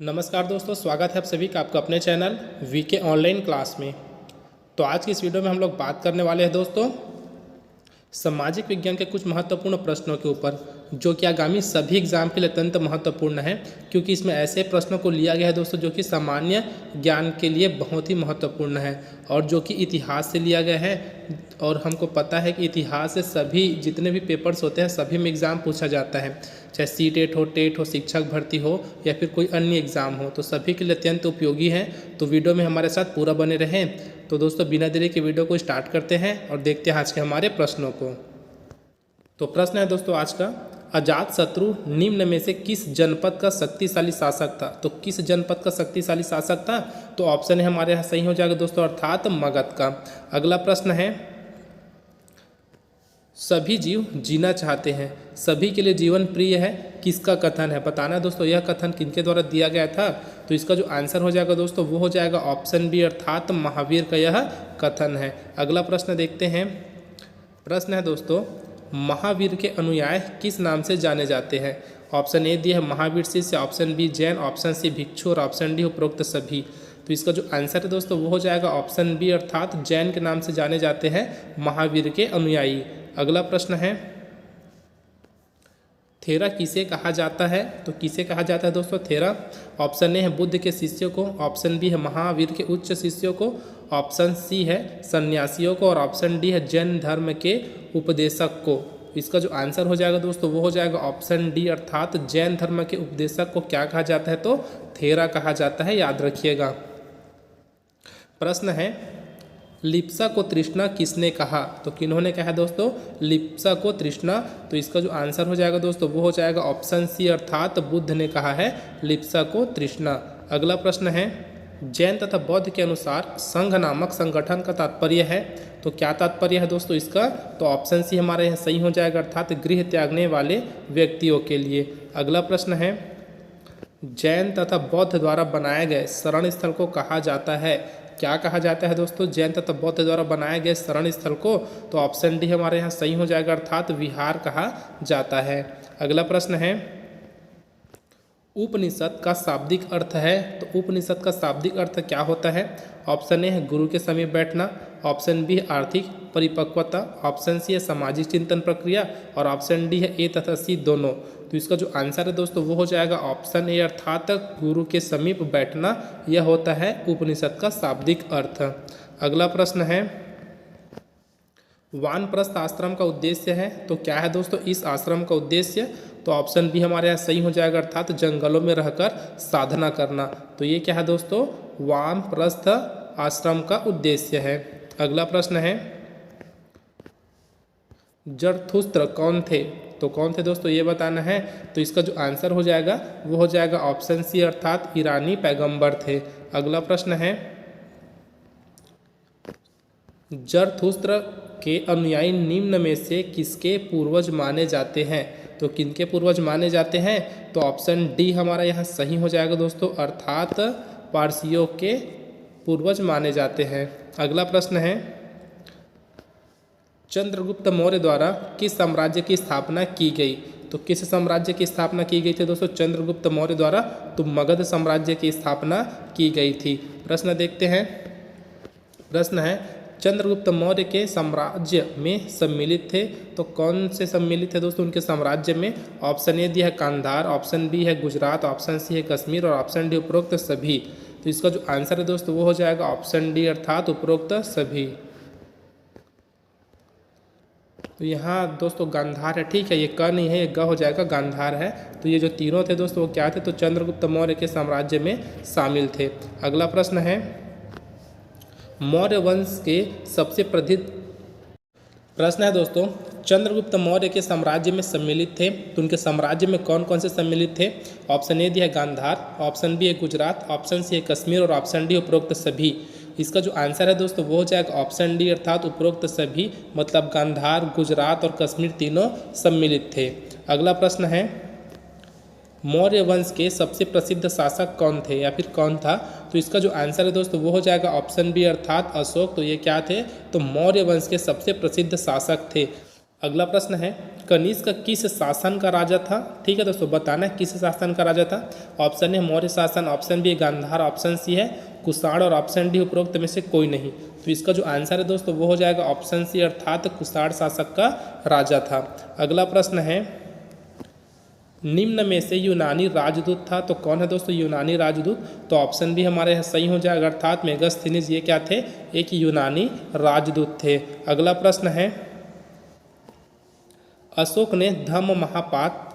नमस्कार दोस्तों, स्वागत है आप सभी का आपका अपने चैनल वीके ऑनलाइन क्लास में। तो आज की इस वीडियो में हम लोग बात करने वाले हैं दोस्तों सामाजिक विज्ञान के कुछ महत्वपूर्ण प्रश्नों के ऊपर, जो कि आगामी सभी एग्जाम के लिए अत्यंत महत्वपूर्ण है, क्योंकि इसमें ऐसे प्रश्नों को लिया गया है दोस्तों जो कि सामान्य ज्ञान के लिए बहुत ही महत्वपूर्ण है और जो कि इतिहास से लिया गया है। और हमको पता है कि इतिहास से सभी जितने भी पेपर्स होते हैं सभी में एग्ज़ाम पूछा जाता है, चाहे सीटेट हो, टेट हो, शिक्षक भर्ती हो या फिर कोई अन्य एग्ज़ाम हो, तो सभी के लिए अत्यंत उपयोगी है। तो वीडियो में हमारे साथ पूरा बने रहें। तो दोस्तों बिना देरी के वीडियो को स्टार्ट करते हैं और देखते हैं आज के हमारे प्रश्नों को। तो प्रश्न है दोस्तों आज का, अजातशत्रु निम्न में से किस जनपद का शक्तिशाली शासक था? तो किस जनपद का शक्तिशाली शासक था? तो ऑप्शन है हमारे यहाँ सही हो जाएगा दोस्तों, अर्थात मगध का। अगला प्रश्न है, सभी जीव जीना चाहते हैं, सभी के लिए जीवन प्रिय है, किसका कथन है? बताना है दोस्तों यह कथन किनके द्वारा दिया गया था। तो इसका जो आंसर हो जाएगा दोस्तों वो हो जाएगा ऑप्शन बी, अर्थात महावीर का यह कथन है। अगला प्रश्न देखते हैं। प्रश्न है दोस्तों, महावीर के अनुयायी किस नाम से जाने जाते हैं? ऑप्शन ए दिया है महावीर शिष्य, option B Jain, option C भिक्षु और ऑप्शन डी उपरोक्त सभी। तो इसका जो आंसर है दोस्तों वो हो जाएगा ऑप्शन बी, अर्थात जैन के नाम से जाने जाते हैं महावीर के अनुयायी। अगला प्रश्न है, थेरा किसे कहा जाता है? तो किसे कहा जाता है दोस्तों थेरा? ऑप्शन ए है बुद्ध के शिष्यों को, ऑप्शन बी है महावीर के उच्च शिष्यों को, ऑप्शन सी है सन्यासियों को और ऑप्शन डी है जैन धर्म के उपदेशक को। इसका जो आंसर हो जाएगा दोस्तों वो हो जाएगा ऑप्शन डी, अर्थात जैन धर्म के उपदेशक को क्या कहा जाता है? तो थेरा कहा जाता है, याद रखिएगा। प्रश्न है, लिप्सा को तृष्णा किसने कहा? तो किन्होंने कहा दोस्तों लिप्सा को तृष्णा? तो इसका जो आंसर हो जाएगा दोस्तों वो हो जाएगा ऑप्शन सी, अर्थात बुद्ध ने कहा है लिप्सा को तृष्णा। अगला प्रश्न है, जैन तथा बौद्ध के अनुसार संघ नामक संगठन का तात्पर्य है। तो क्या तात्पर्य है दोस्तों इसका? तो ऑप्शन सी हमारे यहाँ सही हो जाएगा, अर्थात गृह त्यागने वाले व्यक्तियों के लिए। अगला प्रश्न है, जैन तथा बौद्ध द्वारा बनाए गए शरण स्थल को कहा जाता है? क्या कहा जाता है दोस्तों जैन तथा बौद्ध द्वारा बनाए गए शरण स्थल को? तो ऑप्शन डी हमारे यहाँ सही हो जाएगा, अर्थात विहार कहा जाता है। अगला प्रश्न है, उपनिषद का शाब्दिक अर्थ है। तो उपनिषद का शाब्दिक अर्थ क्या होता है? ऑप्शन ए है गुरु के समीप बैठना, ऑप्शन बी है आर्थिक परिपक्वता, ऑप्शन सी है सामाजिक चिंतन प्रक्रिया और ऑप्शन डी है ए तथा सी दोनों। तो इसका जो आंसर है दोस्तों वो हो जाएगा ऑप्शन ए, अर्थात गुरु के समीप बैठना, यह होता है उपनिषद का शाब्दिक अर्थ। अगला प्रश्न है, वानप्रस्थ आश्रम का उद्देश्य है। तो क्या है दोस्तों इस आश्रम का उद्देश्य? तो ऑप्शन बी हमारे यहाँ सही हो जाएगा, अर्थात जंगलों में रहकर साधना करना। तो ये क्या है दोस्तों वानप्रस्थ आश्रम का उद्देश्य है। अगला प्रश्न है, जरथुस्त्र कौन थे? तो कौन थे दोस्तों ये बताना है। तो इसका जो आंसर हो जाएगा वो हो जाएगा ऑप्शन सी, अर्थात ईरानी पैगंबर थे। अगला प्रश्न है, जरथुस्त्र के अनुयायी निम्न में से किसके पूर्वज माने जाते हैं? तो किनके पूर्वज माने जाते हैं? तो ऑप्शन डी हमारा यहाँ सही हो जाएगा दोस्तों, अर्थात पारसियों के पूर्वज माने जाते हैं। अगला प्रश्न है, चंद्रगुप्त मौर्य द्वारा किस साम्राज्य की स्थापना की गई? तो किस साम्राज्य की स्थापना की गई थी दोस्तों चंद्रगुप्त मौर्य द्वारा? तो मगध साम्राज्य की स्थापना की गई थी। प्रश्न देखते हैं। प्रश्न है, चंद्रगुप्त मौर्य के साम्राज्य में सम्मिलित थे। तो कौन से सम्मिलित थे दोस्तों उनके साम्राज्य में? ऑप्शन ए दिया है कांधार, ऑप्शन बी है गुजरात, ऑप्शन सी है कश्मीर और ऑप्शन डी उपरोक्त सभी। तो इसका जो आंसर है दोस्तों वो हो जाएगा ऑप्शन डी, अर्थात उपरोक्त सभी। तो यहाँ दोस्तों गांधार है, ठीक है, ये क नहीं है, ये ग हो जाएगा, गांधार है। तो ये जो तीनों थे दोस्तों वो क्या थे? तो चंद्रगुप्त मौर्य के साम्राज्य में शामिल थे। अगला प्रश्न है, मौर्य वंश के सबसे प्रसिद्ध। प्रश्न है दोस्तों, चंद्रगुप्त मौर्य के साम्राज्य में सम्मिलित थे, तो उनके साम्राज्य में कौन कौन से सम्मिलित थे? ऑप्शन ए दिया है गांधार, ऑप्शन बी है गुजरात, ऑप्शन सी है कश्मीर और ऑप्शन डी उपरोक्त सभी। इसका जो आंसर है दोस्तों वो हो जाएगा ऑप्शन डी, अर्थात उपरोक्त सभी, मतलब गांधार, गुजरात और कश्मीर तीनों सम्मिलित थे। अगला प्रश्न है, मौर्य वंश के सबसे प्रसिद्ध शासक कौन थे या फिर कौन था? तो इसका जो आंसर है दोस्तों वो हो जाएगा ऑप्शन बी, अर्थात अशोक। तो ये क्या थे? तो मौर्य वंश के सबसे प्रसिद्ध शासक थे। अगला प्रश्न है कनिष्क किस शासन का राजा था। ठीक है दोस्तों, बताना है किस शासन का राजा था। ऑप्शन है मौर्य शासन, ऑप्शन बी है गांधार, ऑप्शन सी है कुषाण और ऑप्शन डी उपरोक्त में से कोई नहीं। तो इसका जो आंसर है दोस्तों वो हो जाएगा ऑप्शन सी अर्थात कुषाण शासक का राजा था। अगला प्रश्न है निम्न में से यूनानी राजदूत था, तो कौन है दोस्तों यूनानी राजदूत। तो ऑप्शन बी हमारे यहाँ सही हो जाएगा अर्थात मेगस्थनीज ये क्या थे, एक यूनानी राजदूत थे। अगला प्रश्न है अशोक ने धम्म महापात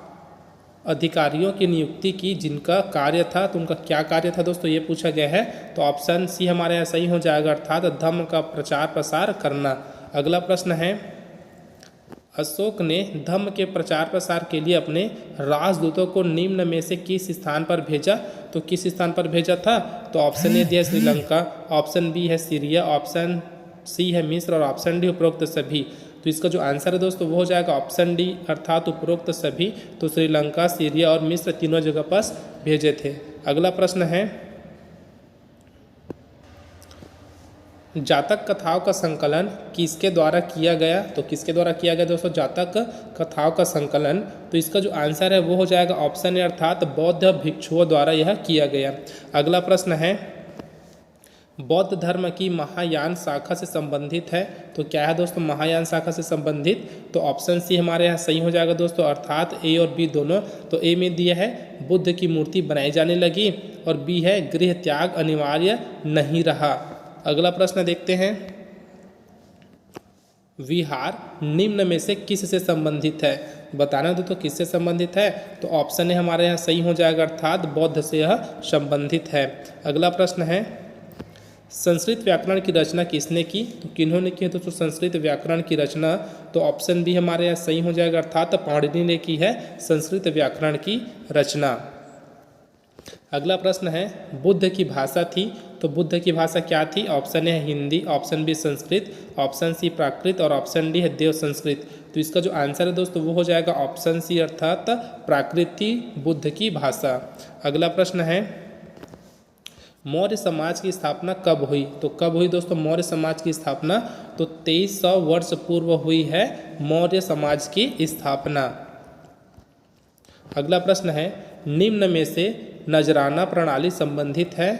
अधिकारियों की नियुक्ति की जिनका कार्य था, तो उनका क्या कार्य था दोस्तों ये पूछा गया है। तो ऑप्शन सी हमारे यहाँ सही हो जाएगा अर्थात धम्म का प्रचार प्रसार करना। अगला प्रश्न है अशोक ने धम्म के प्रचार प्रसार के लिए अपने राजदूतों को निम्न में से किस स्थान पर भेजा। तो किस स्थान पर भेजा था। तो ऑप्शन ए दिया श्रीलंका, ऑप्शन बी है सीरिया, ऑप्शन सी है मिस्र और ऑप्शन डी उपरोक्त सभी। तो इसका जो आंसर है दोस्तों वो हो जाएगा ऑप्शन डी अर्थात उपरोक्त सभी। तो श्रीलंका, सीरिया और मिस्र तीनों जगह पर भेजे थे। अगला प्रश्न है जातक कथाओं का संकलन किसके द्वारा किया गया। तो किसके द्वारा किया गया दोस्तों जातक कथाओं का संकलन। तो इसका जो आंसर है वो हो जाएगा ऑप्शन ए अर्थात बौद्ध भिक्षुओं द्वारा यह किया गया। अगला प्रश्न है बौद्ध धर्म की महायान शाखा से संबंधित है। तो क्या है दोस्तों महायान शाखा से संबंधित। तो ऑप्शन सी हमारे यहाँ सही हो जाएगा दोस्तों अर्थात ए और बी दोनों। तो ए में दिया है बुद्ध की मूर्ति बनाई जाने लगी और बी है गृह त्याग अनिवार्य नहीं रहा। अगला प्रश्न देखते हैं विहार निम्न में से किस से संबंधित है। बताना दोस्तों किससे संबंधित है। तो ऑप्शन ए हमारे यहाँ सही हो जाएगा अर्थात बौद्ध से यह संबंधित है। अगला प्रश्न है संस्कृत व्याकरण की रचना किसने की। तो किन्होंने की है दोस्तों संस्कृत व्याकरण की रचना। तो ऑप्शन बी हमारे यहाँ सही हो जाएगा अर्थात पाणिनि ने की है संस्कृत व्याकरण की रचना। अगला प्रश्न है बुद्ध की भाषा थी। तो बुद्ध की भाषा क्या थी। ऑप्शन ए है Hindi, option B Sanskrit, option C Prakrit और ऑप्शन डी है देव संस्कृत। तो इसका जो आंसर है दोस्तों वो हो जाएगा ऑप्शन सी अर्थात प्राकृति बुद्ध की भाषा। अगला प्रश्न है मौर्य समाज की स्थापना कब हुई। तो कब हुई दोस्तों मौर्य समाज की स्थापना। तो 2300 वर्ष पूर्व हुई है मौर्य समाज की स्थापना। अगला प्रश्न है निम्न में से नजराना प्रणाली संबंधित है।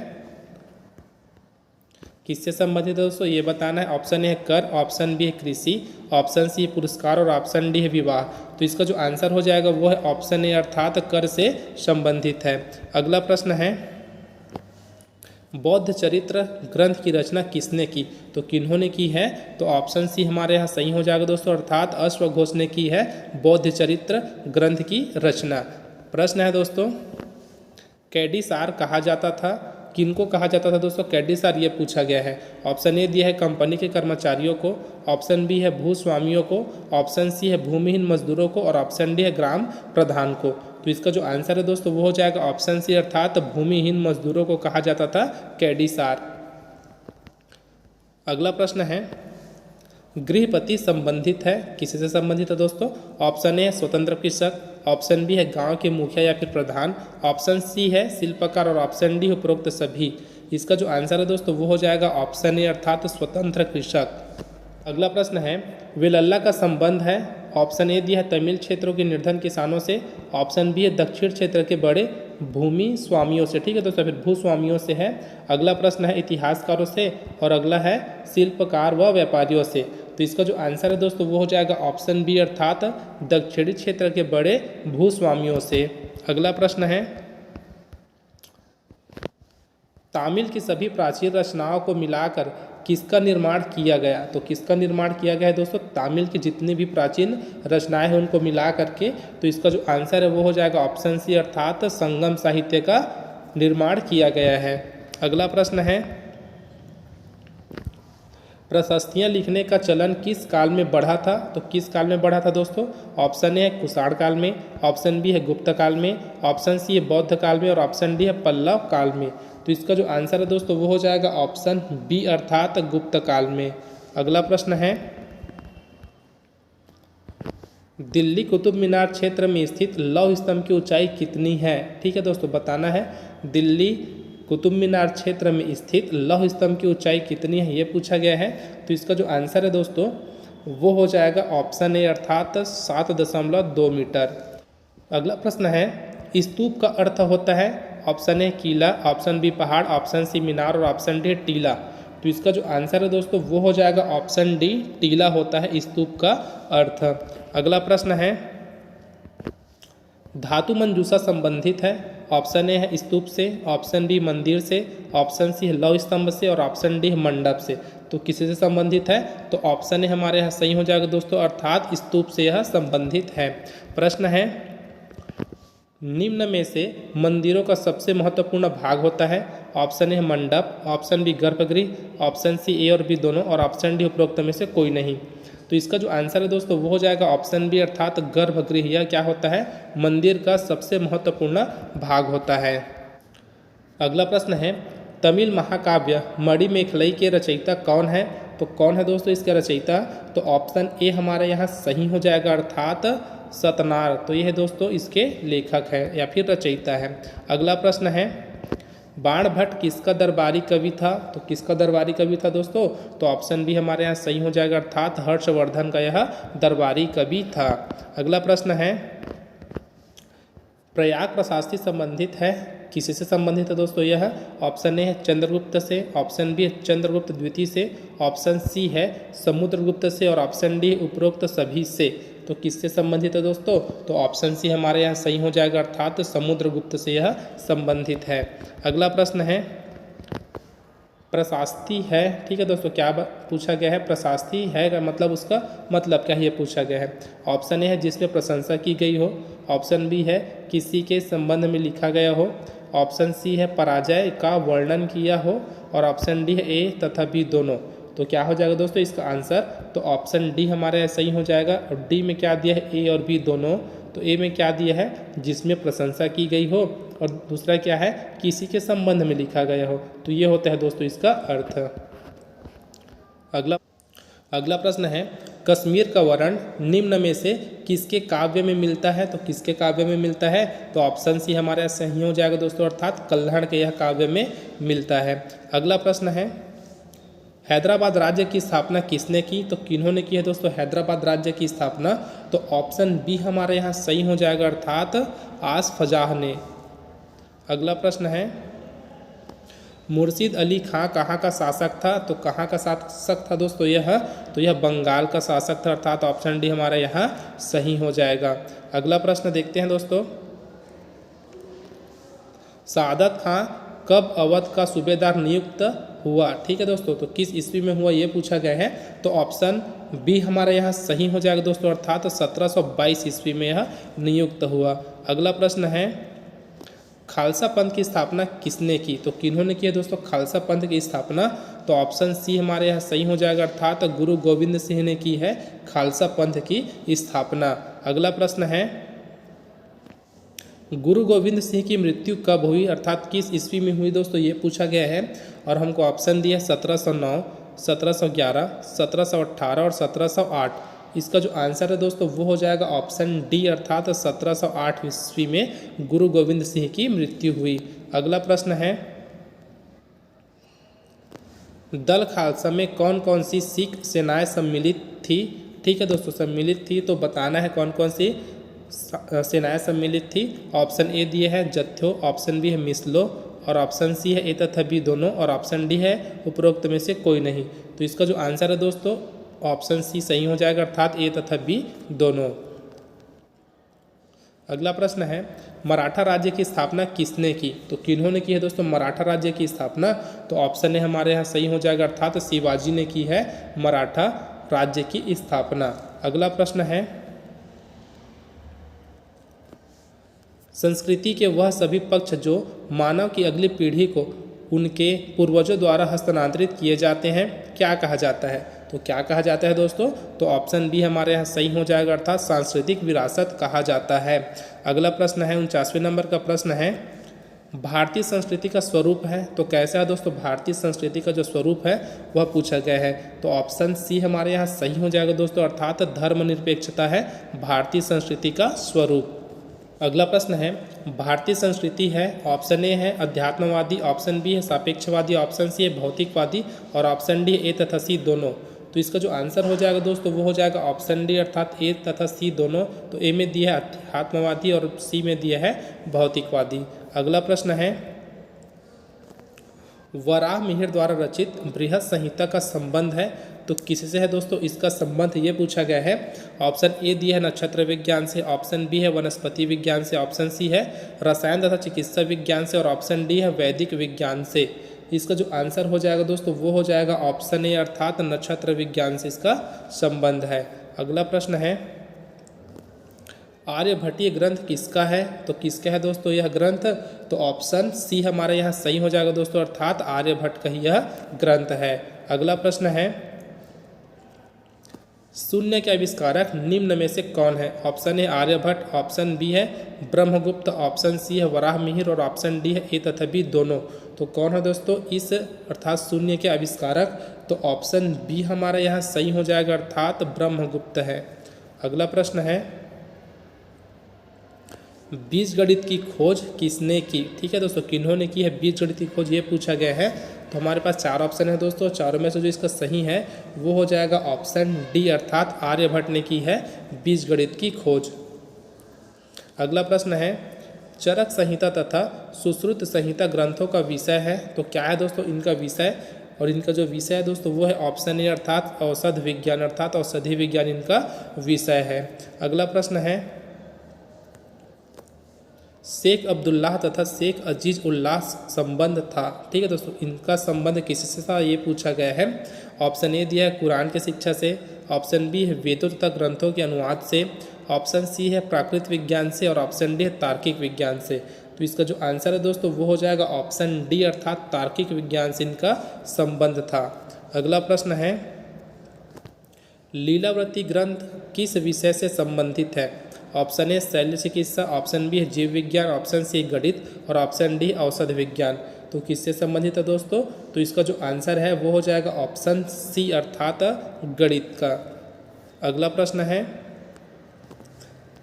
किससे संबंधित है दोस्तों ये बताना है। ऑप्शन ए है कर, ऑप्शन बी है कृषि, ऑप्शन सी है पुरस्कार और ऑप्शन डी है विवाह। तो इसका जो आंसर हो जाएगा वो है ऑप्शन ए अर्थात कर से संबंधित है। अगला प्रश्न है बौद्ध चरित्र ग्रंथ की रचना किसने की। तो किन्होंने की है। तो ऑप्शन सी हमारे यहाँ सही हो जाएगा दोस्तों अर्थात अश्वघोष ने की है बौद्ध चरित्र ग्रंथ की रचना। प्रश्न है दोस्तों कैडिसार कहा जाता था, किनको कहा जाता था दोस्तों कैडिसार ये पूछा गया है। ऑप्शन ए दिया है कंपनी के कर्मचारियों को, ऑप्शन बी है भूस्वामियों को, ऑप्शन सी है भूमिहीन मजदूरों को और ऑप्शन डी है ग्राम प्रधान को। तो इसका जो आंसर है दोस्तों वो हो जाएगा ऑप्शन सी अर्थात भूमिहीन मजदूरों को कहा जाता था कैडिसार। अगला प्रश्न है गृहपति संबंधित है, किससे संबंधित है दोस्तों। ऑप्शन ए स्वतंत्र कृषक, ऑप्शन बी है गांव के मुखिया या फिर प्रधान, ऑप्शन सी है शिल्पकार और ऑप्शन डी उपरोक्त सभी। इसका जो आंसर है दोस्तों वो हो जाएगा ऑप्शन ए अर्थात स्वतंत्र कृषक। अगला प्रश्न है वेलल्ला का संबंध है। ऑप्शन ए दिया है तमिल क्षेत्रों के निर्धन किसानों से, ऑप्शन बी है दक्षिण क्षेत्र के बड़े भूमि स्वामियों से। ठीक है दोस्तों फिर भूस्वामियों से है। अगला प्रश्न है इतिहासकारों से और अगला है शिल्पकार व व्यापारियों से। तो इसका जो आंसर है दोस्तों वो हो जाएगा ऑप्शन बी अर्थात दक्षिणी क्षेत्र के बड़े भूस्वामियों से। अगला प्रश्न है तामिल की सभी प्राचीन रचनाओं को मिलाकर किसका निर्माण किया गया। तो किसका निर्माण किया गया है दोस्तों तामिल की जितनी भी प्राचीन रचनाएं हैं उनको मिला करके। तो इसका जो आंसर है वो हो जाएगा ऑप्शन सी अर्थात संगम साहित्य का निर्माण किया गया है। अगला प्रश्न है प्रशस्तियाँ लिखने का चलन किस काल में बढ़ा था। तो किस काल में बढ़ा था दोस्तों। ऑप्शन ए है कुषाण काल में, ऑप्शन बी है गुप्त काल में, ऑप्शन सी है बौद्ध काल में और ऑप्शन डी है पल्लव काल में। तो इसका जो आंसर है दोस्तों वो हो जाएगा ऑप्शन बी अर्थात गुप्त काल में। अगला प्रश्न है दिल्ली कुतुब मीनार क्षेत्र में स्थित लौह स्तंभ की ऊंचाई कितनी है। ठीक है दोस्तों बताना है दिल्ली कुतुब मीनार क्षेत्र में स्थित लौह स्तंभ की ऊंचाई कितनी है ये पूछा गया है। तो इसका जो आंसर है दोस्तों वो हो जाएगा ऑप्शन ए अर्थात 7.2 मीटर। अगला प्रश्न है, स्तूप का अर्थ होता है, ऑप्शन ए किला, ऑप्शन बी पहाड़, ऑप्शन सी मीनार और ऑप्शन डी टीला। तो इसका जो आंसर है दोस्तों वो हो जाएगा ऑप्शन डी टीला होता है स्तूप का अर्थ। अगला प्रश्न है, धातु मंजूषा संबंधित है, ऑप्शन ए है स्तूप से, ऑप्शन बी मंदिर से, ऑप्शन सी है लौह स्तंभ से और ऑप्शन डी है मंडप से। तो किसी से संबंधित है, तो ऑप्शन ए हमारे यहाँ सही हो जाएगा दोस्तों, अर्थात स्तूप से यह संबंधित है। प्रश्न है, निम्न में से मंदिरों का सबसे महत्वपूर्ण भाग होता है, ऑप्शन ए मंडप, ऑप्शन बी गर्भगृह, ऑप्शन सी ए और बी दोनों और ऑप्शन डी उपरोक्त में से कोई नहीं। तो इसका जो आंसर है दोस्तों वो हो जाएगा ऑप्शन बी अर्थात गर्भगृह। यह क्या होता है, मंदिर का सबसे महत्वपूर्ण भाग होता है। अगला प्रश्न है, तमिल महाकाव्य मणिमेखलई के रचयिता कौन है? तो कौन है दोस्तों इसका रचयिता? तो ऑप्शन ए हमारे यहाँ सही हो जाएगा अर्थात सतनार। तो यह दोस्तों इसके लेखक है या फिर रचयिता है। अगला प्रश्न है, बाणभट्ट किसका दरबारी कवि था? तो किसका दरबारी कवि था दोस्तों? तो ऑप्शन बी हमारे यहाँ सही हो जाएगा अर्थात हर्षवर्धन का यह दरबारी कवि था। अगला प्रश्न है, प्रयाग प्रशासनिक संबंधित है, किसी से संबंधित है दोस्तों? यह ऑप्शन ए है चंद्रगुप्त से, ऑप्शन बी है चंद्रगुप्त द्वितीय से, ऑप्शन सी है समुद्रगुप्त से और ऑप्शन डी उपरोक्त सभी से। तो किससे संबंधित है दोस्तों? तो ऑप्शन सी हमारे यहाँ सही हो जाएगा अर्थात समुद्रगुप्त से यह संबंधित है। अगला प्रश्न है, प्रशास्ति है, ठीक है दोस्तों, क्या पूछा गया है? प्रशास्ति है का मतलब उसका मतलब क्या है ये पूछा गया है। ऑप्शन ए है जिसमें प्रशंसा की गई हो, ऑप्शन बी है किसी के संबंध में लिखा गया हो, ऑप्शन सी है पराजय का वर्णन किया हो और ऑप्शन डी है ए तथा बी दोनों। तो क्या हो जाएगा दोस्तों इसका आंसर? तो ऑप्शन डी हमारे यहाँ सही हो जाएगा। और डी में क्या दिया है? ए और बी दोनों। तो ए में क्या दिया है? जिसमें प्रशंसा की गई हो, और दूसरा क्या है? किसी के संबंध में लिखा गया हो। तो ये होता है दोस्तों इसका अर्थ। अगला प्रश्न है, कश्मीर का वर्णन निम्न में से किसके काव्य में मिलता है? तो किसके काव्य में मिलता है? तो ऑप्शन सी हमारे यहाँ सही हो जाएगा दोस्तों, अर्थात कल्हड़ के यह काव्य में मिलता है। अगला प्रश्न है, हैदराबाद राज्य की स्थापना किसने की? तो किन्होंने की है दोस्तों हैदराबाद राज्य की स्थापना? तो ऑप्शन बी हमारे यहाँ सही हो जाएगा अर्थात आसफजाह ने। अगला प्रश्न है, मुर्शिद अली खां कहाँ का शासक था? तो कहाँ का शासक था दोस्तों यह? तो यह बंगाल का शासक था, अर्थात ऑप्शन डी हमारा यहाँ सही हो जाएगा। अगला प्रश्न देखते हैं दोस्तों, सादत खां कब अवध का सूबेदार नियुक्त हुआ? ठीक है दोस्तों, तो किस ईस्वी में हुआ ये पूछा गया है। तो ऑप्शन बी हमारे यहाँ सही हो जाएगा दोस्तों, अर्थात 1722 ईस्वी में यह नियुक्त हुआ। अगला प्रश्न है, खालसा पंथ की स्थापना किसने की? तो किन्होंने की है दोस्तों खालसा पंथ की स्थापना? तो ऑप्शन सी हमारे यहाँ सही हो जाएगा, अर्थात गुरु गोविंद सिंह ने की है खालसा पंथ की स्थापना। अगला प्रश्न है, गुरु गोविंद सिंह की मृत्यु कब हुई, अर्थात किस ईस्वी में हुई दोस्तों ये पूछा गया है। और हमको ऑप्शन दिया 1709, 1711, 1718 और 1708। इसका जो आंसर है दोस्तों वो हो जाएगा ऑप्शन डी, अर्थात 1708 ईस्वी में गुरु गोविंद सिंह की मृत्यु हुई। अगला प्रश्न है, दल खालसा में कौन कौन सी सिख सेनाएं सम्मिलित थी? ठीक है दोस्तों, सम्मिलित थी, तो बताना है कौन कौन सी सेनाएं सम्मिलित थी। ऑप्शन ए दिए है जत्थों, ऑप्शन बी है मिसलो और ऑप्शन सी है ए तथा बी दोनों और ऑप्शन डी है उपरोक्त में से कोई नहीं। तो इसका जो आंसर है दोस्तों ऑप्शन सी सही हो जाएगा, अर्थात ए तथा बी दोनों। अगला प्रश्न है, मराठा राज्य की स्थापना किसने की? तो किन्होंने की है दोस्तों मराठा राज्य की स्थापना? तो ऑप्शन ए हमारे यहाँ सही हो जाएगा, अर्थात शिवाजी ने की है मराठा राज्य की स्थापना। अगला प्रश्न है, संस्कृति के वह सभी पक्ष जो मानव की अगली पीढ़ी को उनके पूर्वजों द्वारा हस्तांतरित किए जाते हैं क्या कहा जाता है? तो क्या कहा जाता है दोस्तों? तो ऑप्शन बी हमारे यहाँ सही हो जाएगा, अर्थात सांस्कृतिक विरासत कहा जाता है। अगला प्रश्न है 49वें नंबर का प्रश्न है, भारतीय संस्कृति का स्वरूप है। तो कैसा है दोस्तों भारतीय संस्कृति का जो स्वरूप है वह पूछा गया है। तो ऑप्शन सी हमारे यहाँ सही हो जाएगा दोस्तों, अर्थात धर्मनिरपेक्षता है भारतीय संस्कृति का स्वरूप। अगला प्रश्न है, भारतीय संस्कृति है, ऑप्शन ए है अध्यात्मवादी, ऑप्शन बी है सापेक्षवादी, ऑप्शन सी है भौतिकवादी और ऑप्शन डी ए तथा सी दोनों। तो इसका जो आंसर हो जाएगा दोस्तों वो हो जाएगा ऑप्शन डी अर्थात ए तथा सी दोनों। तो ए में दिया है अध्यात्मवादी और सी में दिया है भौतिकवादी। अगला प्रश्न है वराह मिहिर द्वारा रचित बृहत संहिता का संबंध है तो किससे है दोस्तों, इसका संबंध ये पूछा गया है। ऑप्शन ए दिया है नक्षत्र विज्ञान से, ऑप्शन बी है वनस्पति विज्ञान से, ऑप्शन सी है रसायन तथा चिकित्सा विज्ञान से और ऑप्शन डी है वैदिक विज्ञान से। इसका जो आंसर हो जाएगा दोस्तों वो हो जाएगा ऑप्शन ए अर्थात नक्षत्र विज्ञान से इसका संबंध है। अगला प्रश्न है आर्यभट्टीय ग्रंथ किसका है तो किसका है दोस्तों यह ग्रंथ, तो ऑप्शन सी हमारा यहाँ सही हो जाएगा दोस्तों अर्थात आर्यभट्ट का ही यह ग्रंथ है। अगला प्रश्न है शून्य के आविष्कारक निम्न में से कौन है। Option A Aryabhatta, option B है ब्रह्मगुप्त, ऑप्शन सी है वराह मिहिर और ऑप्शन डी है ए तथा बी दोनों। तो कौन है दोस्तों इस अर्थात शून्य के आविष्कारक, तो ऑप्शन बी हमारा यहाँ सही हो जाएगा अर्थात ब्रह्मगुप्त है। अगला प्रश्न है बीजगणित की खोज किसने की। ठीक है दोस्तों, किन्होंने की है बीजगणित की खोज ये पूछा गया है। तो हमारे पास चार ऑप्शन है दोस्तों, चारों में से जो इसका सही है वो हो जाएगा ऑप्शन डी अर्थात आर्यभट्ट ने की है बीजगणित की खोज। अगला प्रश्न है चरक संहिता तथा सुश्रुत संहिता ग्रंथों का विषय है तो क्या है दोस्तों इनका विषय, और इनका जो विषय है दोस्तों वो है ऑप्शन ए अर्थात औषध विज्ञान अर्थात औषधि विज्ञान इनका विषय है। अगला प्रश्न है शेख अब्दुल्लाह तथा शेख अजीज उल्लाह संबंध था। ठीक है दोस्तों, इनका संबंध किससे था ये पूछा गया है। ऑप्शन ए दिया है कुरान की शिक्षा से, ऑप्शन बी है वेदों तथा ग्रंथों के अनुवाद से, ऑप्शन सी है प्राकृतिक विज्ञान से और ऑप्शन डी है तार्किक विज्ञान से। तो इसका जो आंसर है दोस्तों वो हो जाएगा ऑप्शन डी अर्थात तार्किक विज्ञान से इनका संबंध था। अगला प्रश्न है लीलावती ग्रंथ किस विषय से संबंधित है। ऑप्शन ए शल्य चिकित्सा, ऑप्शन बी है जीव विज्ञान, ऑप्शन सी गणित और ऑप्शन डी औषध विज्ञान। तो किससे संबंधित है दोस्तों, तो इसका जो आंसर है वो हो जाएगा ऑप्शन सी अर्थात गणित का। अगला प्रश्न है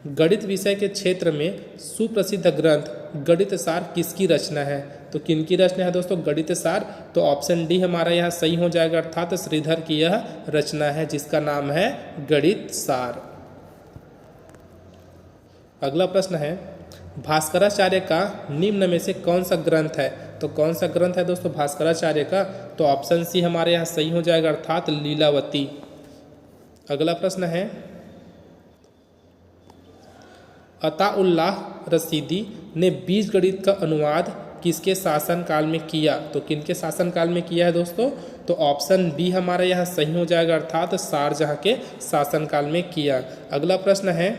गणित विषय के क्षेत्र में सुप्रसिद्ध ग्रंथ गणित सार किसकी रचना है। तो किनकी रचना है दोस्तों गणित सार, तो ऑप्शन डी हमारा यहाँ सही हो जाएगा अर्थात श्रीधर की यह रचना है जिसका नाम है गणित सार। अगला प्रश्न है भास्कराचार्य का निम्न में से कौन सा ग्रंथ है। तो कौन सा ग्रंथ है दोस्तों भास्कराचार्य का, तो ऑप्शन सी हमारे यहाँ सही हो जाएगा अर्थात लीलावती। अगला प्रश्न है अताउल्लाह रशीदी ने बीजगणित का अनुवाद किसके शासनकाल में किया। तो किनके शासनकाल में किया है दोस्तों, तो ऑप्शन बी हमारा यहाँ सही हो जाएगा अर्थात शारजहाँ के शासनकाल में किया। अगला प्रश्न है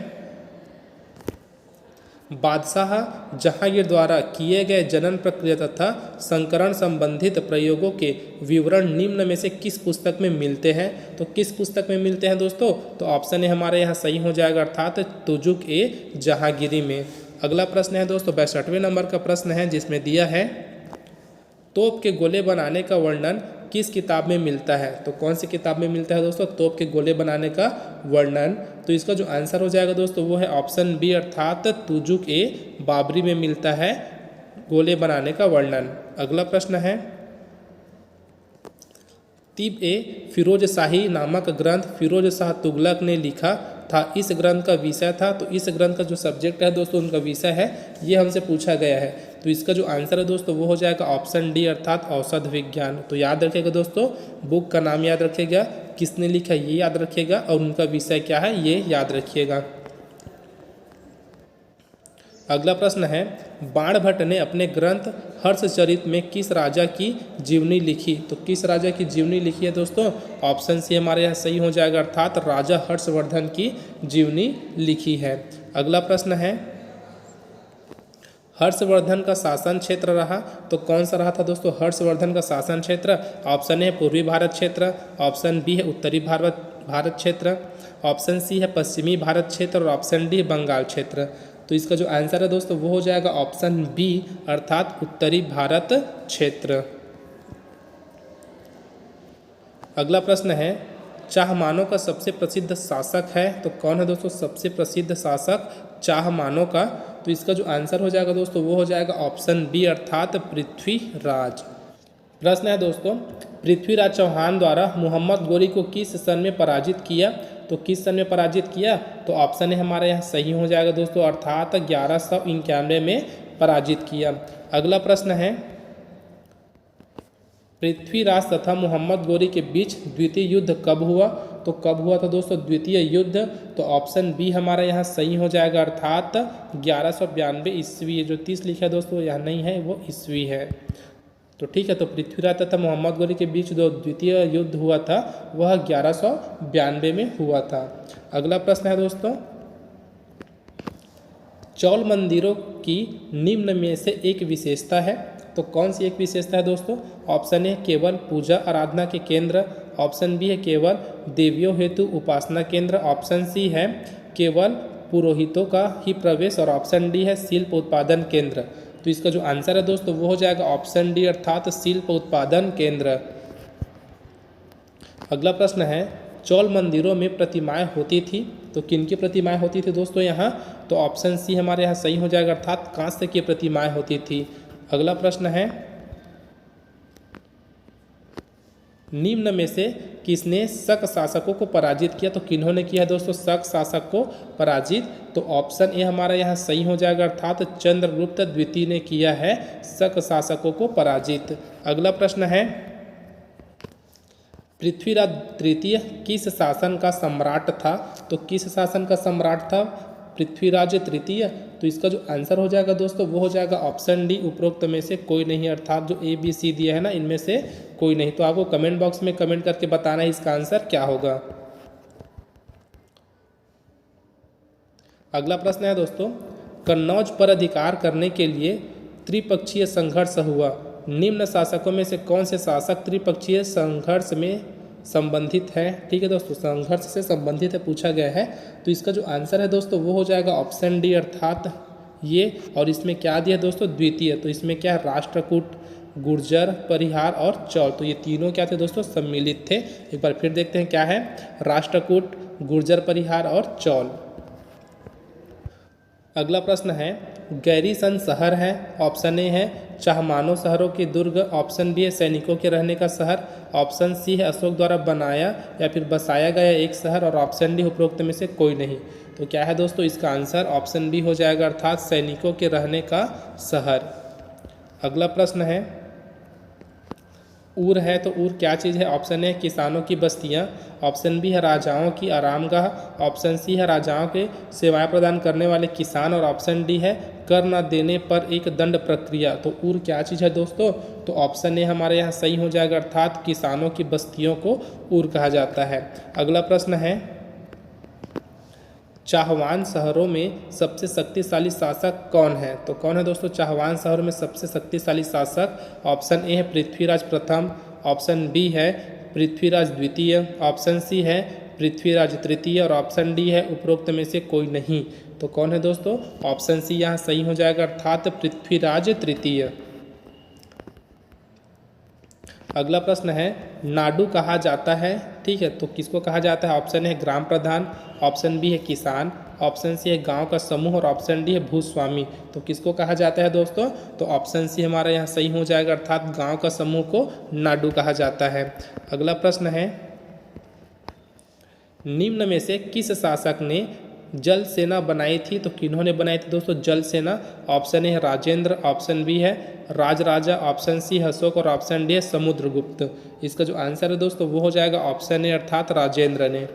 बादशाह जहांगीर द्वारा किए गए जनन प्रक्रिया तथा संकरण संबंधित प्रयोगों के विवरण निम्न में से किस पुस्तक में मिलते हैं। तो किस पुस्तक में मिलते हैं दोस्तों, तो ऑप्शन ए हमारे यहाँ सही हो जाएगा अर्थात तुजुक ए जहांगीरी में। अगला प्रश्न है दोस्तों 62वें नंबर का प्रश्न है जिसमें दिया है तोप के गोले बनाने का वर्णन किस किताब में मिलता है। तो कौन सी किताब में मिलता है दोस्तों तोप के गोले बनाने का वर्णन, तो इसका जो आंसर हो जाएगा दोस्तों वो है ऑप्शन बी अर्थात तुजुक ए बाबरी में मिलता है गोले बनाने का वर्णन। अगला प्रश्न है तिब ए फिरोज शाही नामक ग्रंथ फिरोज शाह तुगलक ने लिखा था, इस ग्रंथ का विषय था। तो इस ग्रंथ का जो सब्जेक्ट है दोस्तों उनका विषय है ये हमसे पूछा गया है। तो इसका जो आंसर है दोस्तों वो हो जाएगा ऑप्शन डी अर्थात औषध विज्ञान। तो याद रखिएगा दोस्तों बुक का नाम याद रखिएगा, किसने लिखा ये याद रखिएगा और उनका विषय क्या है ये याद रखिएगा। अगला प्रश्न है बाणभट्ट ने अपने ग्रंथ हर्षचरित में किस राजा की जीवनी लिखी। तो किस राजा की जीवनी लिखी है दोस्तों, ऑप्शन सी हमारे यहाँ सही हो जाएगा अर्थात राजा हर्षवर्धन की जीवनी लिखी है। अगला प्रश्न है हर्षवर्धन का शासन क्षेत्र रहा तो कौन सा रहा था दोस्तों हर्षवर्धन का शासन क्षेत्र। ऑप्शन ए पूर्वी भारत क्षेत्र, ऑप्शन बी है उत्तरी भारत क्षेत्र, ऑप्शन सी है पश्चिमी भारत क्षेत्र और ऑप्शन डी बंगाल क्षेत्र। तो इसका जो आंसर है दोस्तों वो हो जाएगा ऑप्शन बी अर्थात उत्तरी भारत क्षेत्र। अगला प्रश्न है चाहमानों का सबसे प्रसिद्ध शासक है तो कौन है दोस्तों सबसे प्रसिद्ध शासक चाहमानों का। तो इसका जो आंसर हो जाएगा दोस्तों वो हो जाएगा ऑप्शन बी अर्थात पृथ्वीराज। प्रश्न है दोस्तों, पृथ्वीराज चौहान द्वारा मोहम्मद गोरी को किस सन में पराजित किया? तो किस सन में पराजित किया? तो ऑप्शन है हमारे यहाँ सही हो जाएगा दोस्तों, अर्थात 1191 में पराजित किया। अगला प्रश्न है, पृथ्वीराज तथा मोहम्मद गोरी के बीच द्वितीय युद्ध कब हुआ? तो कब हुआ था दोस्तों द्वितीय युद्ध? तो ऑप्शन बी हमारा यहाँ सही हो जाएगा, अर्थात 1192 ईस्वी। जो 30 लिखा है दोस्तों यहाँ नहीं है, वो ईस्वी है। तो ठीक है, तो पृथ्वीराज तथा मोहम्मद गोरी के बीच जो द्वितीय युद्ध हुआ था वह 1192 में हुआ था। अगला प्रश्न है दोस्तों, चौल मंदिरों की निम्न में से एक विशेषता है। तो कौन सी एक विशेषता है दोस्तों? ऑप्शन ए केवल पूजा आराधना के केंद्र, ऑप्शन बी है केवल देवियों हेतु उपासना केंद्र, ऑप्शन सी है केवल पुरोहितों का ही प्रवेश और ऑप्शन डी है शिल्प उत्पादन केंद्र। तो इसका जो आंसर है दोस्तों वो हो जाएगा ऑप्शन डी, अर्थात शिल्प उत्पादन केंद्र। अगला प्रश्न है, चौल मंदिरों में प्रतिमाएं होती थी। तो किन की प्रतिमाएं होती थी दोस्तों यहाँ? तो ऑप्शन सी हमारे यहाँ सही हो जाएगा, अर्थात कांस्य की प्रतिमाएं होती थी। अगला प्रश्न है, निम्न में से किसने शक शासकों को पराजित किया? तो किन्होंने किया है दोस्तों शक शासक को पराजित? तो ऑप्शन ए हमारा यहाँ सही हो जाएगा, अर्थात चंद्रगुप्त द्वितीय ने किया है शक शासकों को पराजित। अगला प्रश्न है, पृथ्वीराज तृतीय किस शासन का सम्राट था? तो किस शासन का सम्राट था पृथ्वीराज तृतीय? तो इसका जो आंसर हो जाएगा दोस्तों वो हो जाएगा ऑप्शन डी, उपरोक्त में से कोई नहीं, अर्थात जो ए बी सी दिया है ना इनमें से कोई नहीं। तो आपको कमेंट बॉक्स में कमेंट करके बताना है इसका आंसर क्या होगा। अगला प्रश्न है दोस्तों, कन्नौज पर अधिकार करने के लिए त्रिपक्षीय संघर्ष हुआ। निम्न शासकों में से कौन से शासक त्रिपक्षीय संघर्ष में संबंधित है? ठीक है दोस्तों, संघर्ष से संबंधित है पूछा गया है। तो इसका जो आंसर है दोस्तों वो हो जाएगा ऑप्शन डी, अर्थात ये। और इसमें क्या दिया दोस्तों? द्वितीय। तो इसमें क्या है? राष्ट्रकूट, गुर्जर, परिहार और चौल। तो ये तीनों क्या थे दोस्तों? सम्मिलित थे। एक बार फिर देखते हैं क्या है, राष्ट्रकूट, गुर्जर परिहार और चौल। अगला प्रश्न है, गैरीसन शहर है, ऑप्शन ए है चाहमानो शहरों के दुर्ग, ऑप्शन बी है सैनिकों के रहने का शहर, ऑप्शन सी है अशोक द्वारा बनाया या फिर बसाया गया एक शहर, और ऑप्शन डी उपरोक्त में से कोई नहीं। तो क्या है दोस्तों इसका आंसर? ऑप्शन बी हो जाएगा, अर्थात सैनिकों के रहने का शहर। अगला प्रश्न है, ऊर है तो ऊर क्या चीज़ है? ऑप्शन ए किसानों की बस्तियां, ऑप्शन बी है राजाओं की आरामगाह, ऑप्शन सी है राजाओं के सेवाएं प्रदान करने वाले किसान, और ऑप्शन डी है कर न देने पर एक दंड प्रक्रिया। तो ऊर क्या चीज़ है दोस्तों? तो ऑप्शन ए हमारे यहाँ सही हो जाएगा, अर्थात किसानों की बस्तियों को ऊर कहा जाता है। अगला प्रश्न है, चाहवान शहरों में सबसे शक्तिशाली शासक कौन है? तो कौन है दोस्तों चाहवान शहरों में सबसे शक्तिशाली शासक? ऑप्शन ए है पृथ्वीराज प्रथम, ऑप्शन बी है पृथ्वीराज द्वितीय, ऑप्शन सी है पृथ्वीराज तृतीय, और ऑप्शन डी है उपरोक्त में से कोई नहीं। तो कौन है दोस्तों? ऑप्शन सी यहाँ सही हो जाएगा, अर्थात पृथ्वीराज तृतीय। अगला प्रश्न है, नाडु कहा जाता है, ठीक है, तो किसको कहा जाता है? ऑप्शन है ग्राम प्रधान, ऑप्शन बी है किसान, ऑप्शन सी है गांव का समूह, और ऑप्शन डी है भूस्वामी। तो किसको कहा जाता है दोस्तों? तो ऑप्शन सी हमारा यहाँ सही हो जाएगा, अर्थात गांव का समूह को नाडु कहा जाता है। अगला प्रश्न है, निम्न में से किस शासक ने जल सेना बनाई थी? तो किन्होंने बनाई थी दोस्तों जल सेना? ऑप्शन ए है राजेंद्र, ऑप्शन बी है राजराजा, ऑप्शन सी है अशोक, और ऑप्शन डी है समुद्रगुप्त। इसका जो आंसर है दोस्तों वो हो जाएगा ऑप्शन ए, अर्थात राजेंद्र ने।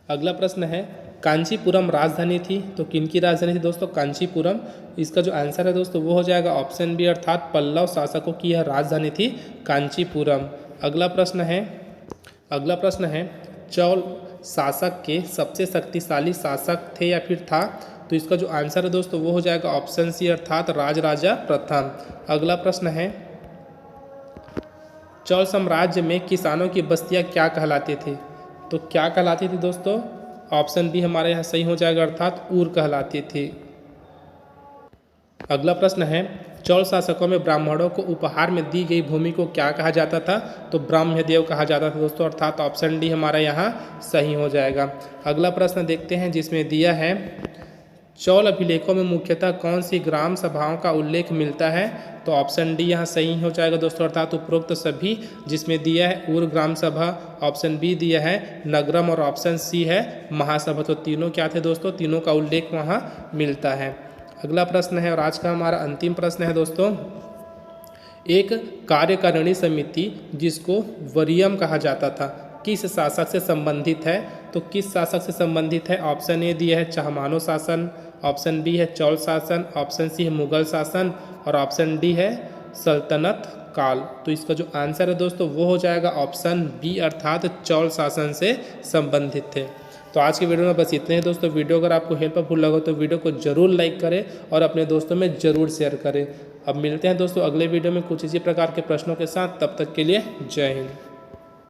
अगला प्रश्न है, कांचीपुरम राजधानी थी, तो किनकी राजधानी थी दोस्तों? कांचीपुरम। इसका जो आंसर है दोस्तों वो हो जाएगा ऑप्शन बी, अर्थात पल्लव शासकों की यह राजधानी थी कांचीपुरम। अगला प्रश्न है, चौल शासक के सबसे शक्तिशाली शासक थे या फिर था? तो इसका जो आंसर है दोस्तों वो हो जाएगा ऑप्शन सी, अर्थात राजराजा प्रथम। अगला प्रश्न है, चौल साम्राज्य में किसानों की बस्तियां क्या कहलाती थी? तो क्या कहलाती थी दोस्तों? ऑप्शन बी हमारे यहाँ सही हो जाएगा, अर्थात ऊर कहलाती थी। अगला प्रश्न है, चौल शासकों में ब्राह्मणों को उपहार में दी गई भूमि को क्या कहा जाता था? तो ब्रह्मदेव कहा जाता था दोस्तों, अर्थात ऑप्शन डी हमारा यहाँ सही हो जाएगा। अगला प्रश्न देखते हैं जिसमें दिया है, चौल अभिलेखों में मुख्यतः कौन सी ग्राम सभाओं का उल्लेख मिलता है? तो ऑप्शन डी यहाँ सही हो जाएगा दोस्तों, अर्थात उपरोक्त सभी, जिसमें दिया है उर ग्राम सभा, ऑप्शन बी दिया है नगरम और ऑप्शन सी है महासभा। तो तीनों क्या थे दोस्तों? तीनों का उल्लेख वहाँ मिलता है। अगला प्रश्न है और आज का हमारा अंतिम प्रश्न है दोस्तों, एक कार्यकारिणी समिति जिसको वरीयम कहा जाता था किस शासक से संबंधित है? तो किस शासक से संबंधित है? ऑप्शन ए दिया है चाहमानो शासन, ऑप्शन बी है चौल शासन, ऑप्शन सी है मुगल शासन और ऑप्शन डी है सल्तनत काल। तो इसका जो आंसर है दोस्तों वो हो जाएगा ऑप्शन बी, अर्थात चौल शासन से संबंधित थे। तो आज की वीडियो में बस इतने हैं दोस्तों। वीडियो अगर आपको हेल्पफुल लगा तो वीडियो को जरूर लाइक करें और अपने दोस्तों में ज़रूर शेयर करें। अब मिलते हैं दोस्तों अगले वीडियो में कुछ इसी प्रकार के प्रश्नों के साथ, तब तक के लिए जय हिंद।